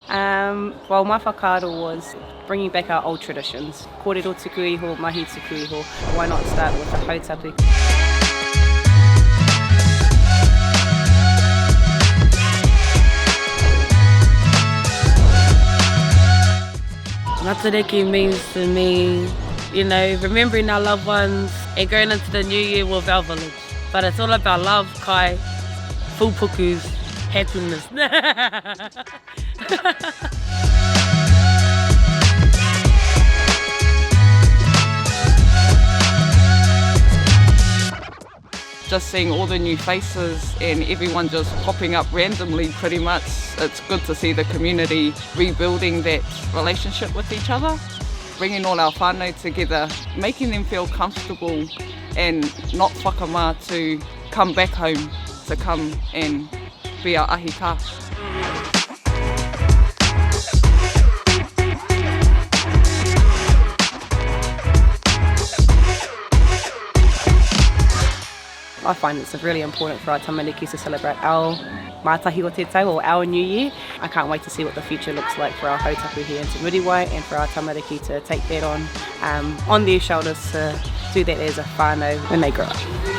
Well, my whakaaro was bringing back our old traditions. Kōrero tuku iho, mahi tuku iho. Why not start with the Hautapu? Matariki means to me, remembering our loved ones and going into the new year with our village. But it's all about love, kai, full pukus, happiness. Just seeing all the new faces and everyone just popping up randomly pretty much. It's good to see the community rebuilding that relationship with each other, bringing all our whānau together, making them feel comfortable and not whakamā to come back home, to come and be our ahi kā. I find it's really important for our tamariki to celebrate our mātahi o te tau, or our new year. I can't wait to see what the future looks like for our Hautapu here in Te Muriwai, and for our tamariki to take that on their shoulders to do that as a whānau when they grow up.